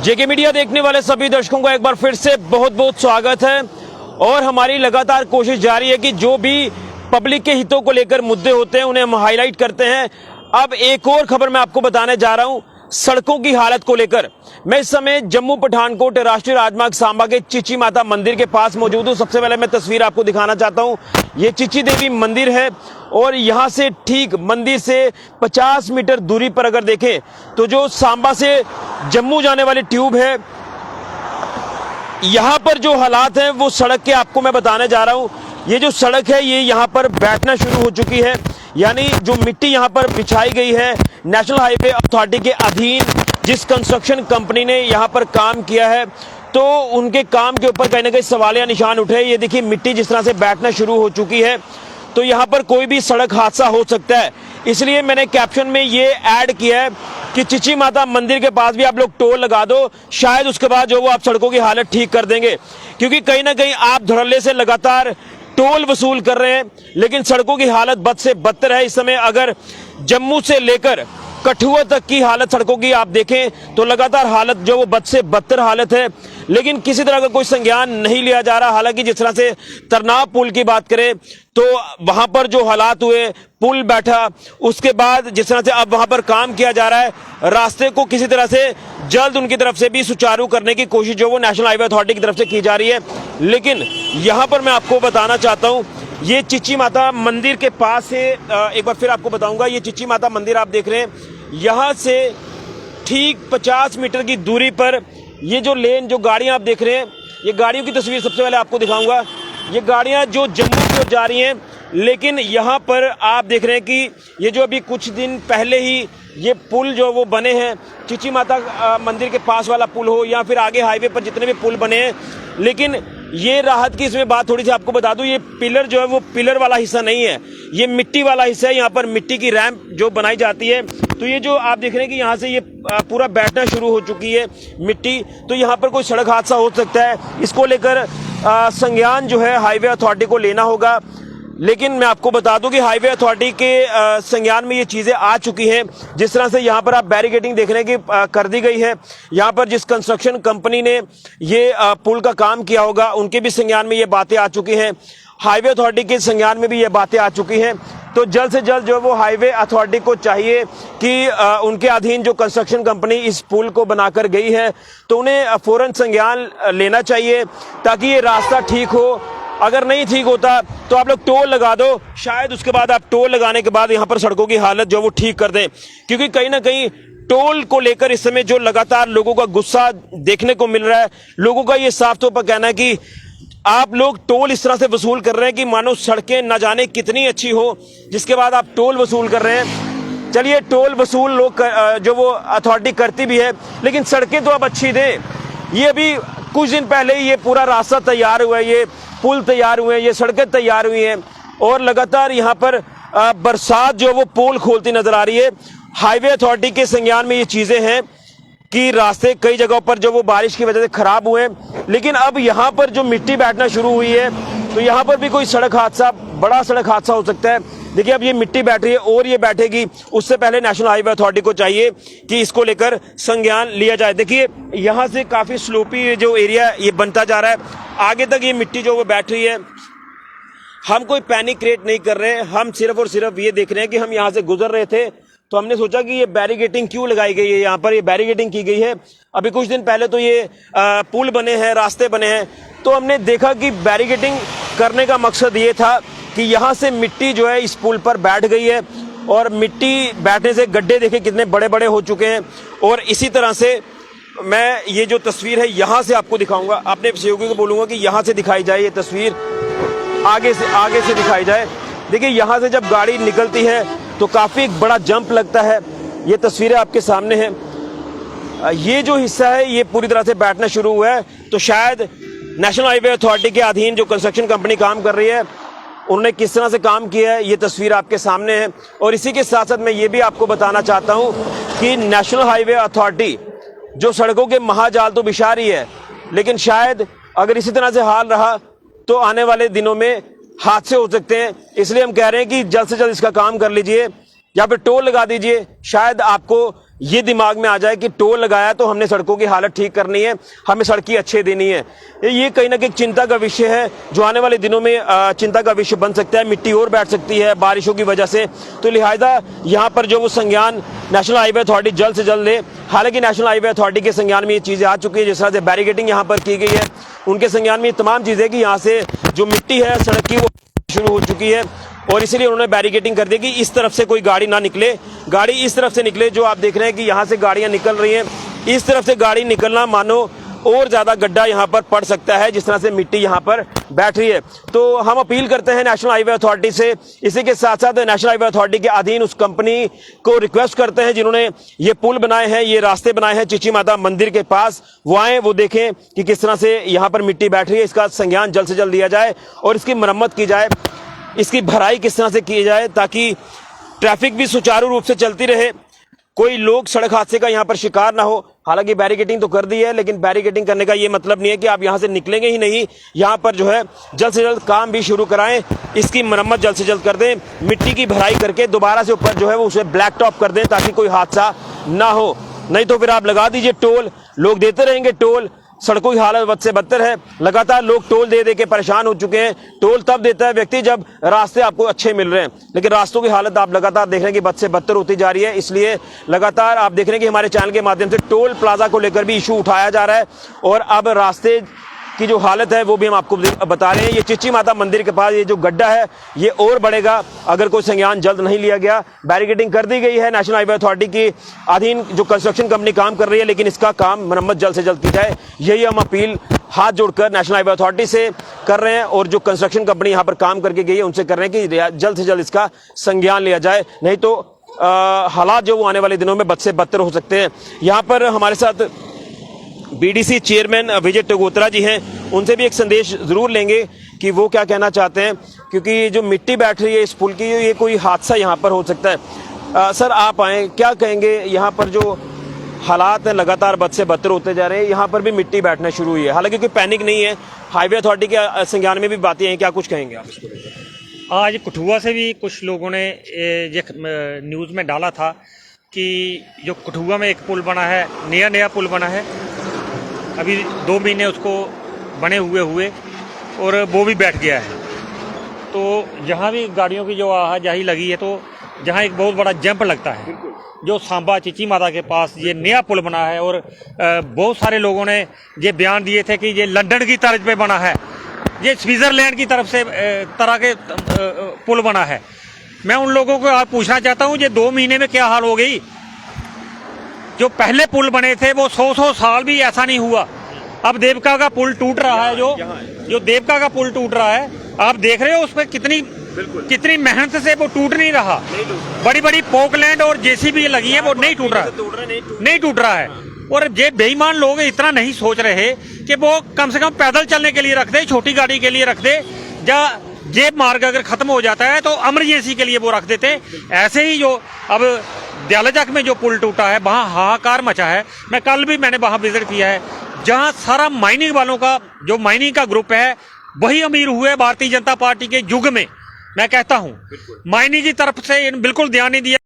जेके media देखने वाले सभी दर्शकों का एक बार फिर से बहुत बहुत स्वागत है। और हमारी लगातार कोशिश जारी है कि जो भी पब्लिक के हितों को लेकर मुद्दे होते हैं उन्हें हम हाईलाइट करते हैं। अब एक और खबर मैं आपको बताने जा रहा हूं सड़कों की हालत को लेकर। मैं इस समय जम्मू पठानकोट राष्ट्रीय राजमार्ग सांबा के चिची माता मंदिर के पास मौजूद हूं। सबसे पहले मैं तस्वीर आपको दिखाना चाहता हूं। ये चिची देवी मंदिर है और यहां से ठीक मंदिर से 50 मीटर दूरी पर अगर देखें तो जो सांबा से जम्मू जाने वाली ट्यूब है, यहां पर जो हालात हैं वो सड़क के आपको मैं बताने जा रहा हूं। ये जो सड़क है ये यहां पर बैठना शुरू हो चुकी है, यानी जो मिट्टी यहां पर बिछाई गई है नेशनल हाईवे अथॉरिटी के अधीन जिस कंस्ट्रक्शन कंपनी ने यहां पर काम किया है, तो उनके काम के ऊपर कहीं ना कहीं सवालिया निशान उठे। ये देखिए मिट्टी जिस तरह से बैठना शुरू हो चुकी है, तो यहां पर कोई भी सड़क हादसा हो सकता है। इसलिए मैंने कैप्शन में ये ऐड किया है कि चिची माता मंदिर के पास भी आप लोग टोल लगा दो, शायद उसके बाद जो वो आप सड़कों की हालत ठीक कर देंगे। क्योंकि कहीं ना कहीं आप धड़ल्ले से लगातार टोल वसूल कर रहे हैं, लेकिन सड़कों की हालत बद से बदतर है। इस समय अगर जम्मू से लेकर कठुआ तक की हालत सड़कों की आप देखें तो लगातार हालत जो वो बद से बदतर हालत है, लेकिन किसी तरह का कोई संज्ञान नहीं लिया जा रहा। हालांकि जिस तरह से तरनाव पुल की बात करें तो वहां पर जो हालात हुए, पुल बैठा, उसके बाद जिस तरह से अब वहां पर काम किया जा रहा है, रास्ते को किसी तरह से जल्द उनकी तरफ से भी सुचारू करने की कोशिश जो वो नेशनल हाईवे अथॉरिटी की तरफ से की जा रही है। लेकिन यहां पर मैं आपको बताना चाहता हूं, ये चिची माता मंदिर के पास से एक बार फिर आपको बताऊंगा, ये चिची माता मंदिर आप देख रहे हैं, यहां से ठीक 50 मीटर की दूरी पर ये जो लेन, जो गाड़ियां आप देख रहे हैं, ये गाड़ियों की तस्वीर सबसे पहले आपको दिखाऊंगा। ये गाड़ियां जो जम्मू की ओर जा रही हैं, लेकिन यहां पर आप देख रहे हैं कि ये जो अभी कुछ दिन पहले ही ये पुल जो वो बने हैं, चिची माता मंदिर के पास वाला पुल हो या फिर आगे हाईवे पर जितने भी पुल बने हैं, लेकिन ये राहत की इसमें बात थोड़ी सी आपको बता दूं, ये पिलर जो है वो पिलर वाला हिस्सा नहीं है, ये मिट्टी वाला हिस्सा है। यहाँ पर मिट्टी की रैंप जो बनाई जाती है, तो ये जो आप देख रहे हैं कि यहाँ से ये पूरा बैठना शुरू हो चुकी है मिट्टी, तो यहाँ पर कोई सड़क हादसा हो सकता है। इसको लेकर संज्ञान जो है हाईवे अथॉरिटी को लेना होगा। लेकिन मैं आपको बता दूं कि हाईवे अथॉरिटी के संज्ञान में ये चीजें आ चुकी हैं। जिस तरह से यहाँ पर आप बैरिकेडिंग देखने की कर दी गई है, यहाँ पर जिस कंस्ट्रक्शन कंपनी ने ये पुल का काम किया होगा उनके भी संज्ञान में ये बातें आ चुकी हैं, हाईवे अथॉरिटी के संज्ञान में भी ये बातें आ चुकी हैं। तो जल्द से जल्द जो वो हाईवे अथॉरिटी को चाहिए कि उनके अधीन जो कंस्ट्रक्शन कंपनी इस पुल को बनाकर गई है तो उन्हें फौरन संज्ञान लेना चाहिए ताकि ये रास्ता ठीक हो। अगर नहीं ठीक होता तो आप लोग टोल लगा दो, शायद उसके बाद आप टोल लगाने के बाद यहाँ पर सड़कों की हालत जो वो ठीक कर दें। क्योंकि कहीं ना कहीं टोल को लेकर इस समय जो लगातार लोगों का गुस्सा देखने को मिल रहा है, लोगों का ये साफ तौर पर कहना है कि आप लोग टोल इस तरह से वसूल कर रहे हैं कि मानो सड़कें न जाने कितनी अच्छी हो, जिसके बाद आप टोल वसूल कर रहे हैं। चलिए टोल वसूल लोग जो वो अथॉरिटी करती भी है, लेकिन सड़कें तो आप अच्छी दें। ये अभी कुछ दिन पहले ही ये पूरा रास्ता तैयार हुआ है, ये पुल तैयार हुए हैं, ये सड़कें तैयार हुई हैं और लगातार यहाँ पर बरसात जो वो पोल खोलती नजर आ रही है। हाईवे अथॉरिटी के संज्ञान में ये चीजें हैं कि रास्ते कई जगहों पर जो वो बारिश की वजह से खराब हुए हैं, लेकिन अब यहाँ पर जो मिट्टी बैठना शुरू हुई है तो यहाँ पर भी कोई सड़क हादसा, बड़ा सड़क हादसा हो सकता है। देखिए अब ये मिट्टी बैठ रही है और ये बैठेगी, उससे पहले नेशनल हाईवे अथॉरिटी को चाहिए कि इसको लेकर संज्ञान लिया जाए। देखिए यहाँ से काफी स्लोपी जो एरिया ये बनता जा रहा है, आगे तक ये मिट्टी जो वो बैठ रही है। हम कोई पैनिक क्रिएट नहीं कर रहे, हम सिर्फ और सिर्फ ये देख रहे हैं कि हम यहाँ से गुजर रहे थे तो हमने सोचा कि ये बैरिकेडिंग क्यों लगाई गई है, यहाँ पर ये बैरिकेडिंग की गई है। अभी कुछ दिन पहले तो ये पुल बने हैं, रास्ते बने हैं, तो हमने देखा कि बैरिकेडिंग करने का मकसद ये था कि यहाँ से मिट्टी जो है इस पुल पर बैठ गई है और मिट्टी बैठने से गड्ढे देखे कितने बड़े बड़े हो चुके हैं। और इसी तरह से मैं ये जो तस्वीर है यहाँ से आपको दिखाऊंगा, अपने सहयोगी को बोलूंगा कि यहाँ से दिखाई जाए ये तस्वीर, आगे से दिखाई जाए। देखिए यहाँ से जब गाड़ी निकलती है तो काफी एक बड़ा जंप लगता है। ये तस्वीरें आपके सामने हैं। ये जो हिस्सा है ये पूरी तरह से बैठना शुरू हुआ है, तो शायद नेशनल हाईवे अथॉरिटी के अधीन जो कंस्ट्रक्शन कंपनी काम कर रही है उन्होंने किस तरह से काम किया है, ये तस्वीर आपके सामने है। और इसी के साथ साथ मैं ये भी आपको बताना चाहता हूं कि नेशनल हाईवे अथॉरिटी जो सड़कों के महाजाल तो बिछा रही है, लेकिन शायद अगर इसी तरह से हाल रहा तो आने वाले दिनों में हादसे हो सकते हैं। इसलिए हम कह रहे हैं कि जल्द से जल्द इसका काम कर लीजिए या फिर टोल लगा दीजिए, शायद आपको ये दिमाग में आ जाए कि टोल लगाया तो हमने सड़कों की हालत ठीक करनी है, हमें सड़कें अच्छे देनी है। ये कहीं ना कहीं चिंता का विषय है जो आने वाले दिनों में चिंता का विषय बन सकता है। मिट्टी और बैठ सकती है बारिशों की वजह से, तो लिहाजा यहाँ पर जो वो संज्ञान नेशनल हाईवे अथॉरिटी जल्द से जल्द ले। हालांकि नेशनल हाईवे अथॉरिटी के संज्ञान में ये चीज़ें आ चुकी है, जिस तरह से बैरिकेडिंग यहाँ पर की गई है, उनके संज्ञान में ये तमाम चीज़ें कि यहाँ से जो मिट्टी है सड़क की वो शुरू हो चुकी है, और इसीलिए उन्होंने बैरिकेडिंग कर दी कि इस तरफ से कोई गाड़ी ना निकले, गाड़ी इस तरफ से निकले। जो आप देख रहे हैं कि यहाँ से गाड़ियाँ निकल रही हैं, इस तरफ से गाड़ी निकलना मानो और ज़्यादा गड्ढा यहाँ पर पड़ सकता है, जिस तरह से मिट्टी यहाँ पर बैठ रही है। तो हम अपील करते हैं नेशनल हाईवे अथॉरिटी से, इसी के साथ साथ नेशनल हाईवे अथॉरिटी के अधीन उस कंपनी को रिक्वेस्ट करते हैं जिन्होंने ये पुल बनाए हैं, ये रास्ते बनाए हैं चिची माता मंदिर के पास, वो आए, वो देखें कि किस तरह से यहाँ पर मिट्टी बैठ रही है। इसका संज्ञान जल्द से जल्द लिया जाए और इसकी मरम्मत की जाए, इसकी भराई किस तरह से की जाए ताकि ट्रैफिक भी सुचारू रूप से चलती रहे, कोई लोग सड़क हादसे का यहाँ पर शिकार ना हो। हालांकि बैरिकेडिंग तो कर दी है, लेकिन बैरिकेडिंग करने का ये मतलब नहीं है कि आप यहाँ से निकलेंगे ही नहीं। यहाँ पर जो है जल्द से जल्द काम भी शुरू कराएं, इसकी मरम्मत जल्द से जल्द कर दें, मिट्टी की भराई करके दोबारा से ऊपर जो है वो उसे ब्लैक टॉप कर दें ताकि कोई हादसा ना हो। नहीं तो फिर आप लगा दीजिए टोल, लोग देते रहेंगे टोल, सड़कों की हालत बद से बदतर है। लगातार लोग टोल दे दे के परेशान हो चुके हैं। टोल तब देता है व्यक्ति जब रास्ते आपको अच्छे मिल रहे हैं, लेकिन रास्तों की हालत आप लगातार देख रहे हैं कि बद से बदतर होती जा रही है। इसलिए लगातार आप देख रहे हैं कि हमारे चैनल के माध्यम से टोल प्लाजा को लेकर भी इशू उठाया जा रहा है, और अब रास्ते की जो हालत है वो भी हम आपको बता रहे हैं। ये चिची माता मंदिर के पास ये जो गड्ढा है ये और बढ़ेगा अगर कोई संज्ञान जल्द नहीं लिया गया। बैरिकेडिंग कर दी गई है नेशनल हाईवे अथॉरिटी की अधीन जो कंस्ट्रक्शन कंपनी काम कर रही है, लेकिन इसका काम मरम्मत जल्द से जल्द की जाए, यही हम अपील हाथ जोड़कर नेशनल हाईवे अथॉरिटी से कर रहे हैं, और जो कंस्ट्रक्शन कंपनी यहाँ पर काम करके गई है उनसे कर रहे हैं कि जल्द से जल्द इसका संज्ञान लिया जाए, नहीं तो हालात जो वो आने वाले दिनों में बद से बदतर हो सकते हैं। यहाँ पर हमारे साथ बीडीसी चेयरमैन विजय टगोत्रा जी हैं, उनसे भी एक संदेश जरूर लेंगे कि वो क्या कहना चाहते हैं, क्योंकि जो मिट्टी बैठ रही है इस पुल की, ये कोई हादसा यहाँ पर हो सकता है। सर आप आए, क्या कहेंगे? यहाँ पर जो हालात हैं लगातार बद से बदतर होते जा रहे हैं, यहाँ पर भी मिट्टी बैठना शुरू हुई है, हालांकि कोई पैनिक नहीं है, हाईवे अथॉरिटी के संज्ञान में भी बातें हैं, क्या कुछ कहेंगे आप इसको लेकर? आज कठुआ से भी कुछ लोगों ने ये न्यूज़ में डाला था कि जो कठुआ में एक पुल बना है, नया पुल बना है, अभी 2 महीने उसको बने हुए और वो भी बैठ गया है। तो जहाँ भी गाड़ियों की जो आवाजाही लगी है, तो जहाँ एक बहुत बड़ा जंप लगता है, जो सांबा चिची माता के पास ये नया पुल बना है, और बहुत सारे लोगों ने ये बयान दिए थे कि ये लंदन की तर्ज पे बना है, ये स्विट्जरलैंड की तरफ से तरह के पुल बना है। मैं उन लोगों को आज पूछना चाहता हूँ, ये 2 महीने में क्या हाल हो गई? जो पहले पुल बने थे वो 100 साल भी ऐसा नहीं हुआ। अब देवका का पुल टूट रहा है, जो देवका का पुल टूट रहा है, आप देख रहे हो उस पर कितनी मेहनत से वो टूट नहीं रहा। बड़ी बड़ी पोकलैंड और जेसीबी लगी है, वो नहीं टूट रहा है। और ये बेईमान लोग इतना नहीं सोच रहे कि वो कम से कम पैदल चलने के लिए रख दे, छोटी गाड़ी के लिए रख दे, या ये मार्ग अगर खत्म हो जाता है तो इमरजेंसी के लिए वो रख देते। ऐसे ही जो अब दयालचक में जो पुल टूटा है, वहाँ हाहाकार मचा है। मैंने वहाँ विजिट किया है, जहाँ सारा माइनिंग वालों का, जो माइनिंग का ग्रुप है, वही अमीर हुए भारतीय जनता पार्टी के युग में। मैं कहता हूँ माइनिंग की तरफ से बिल्कुल ध्यान नहीं दिया।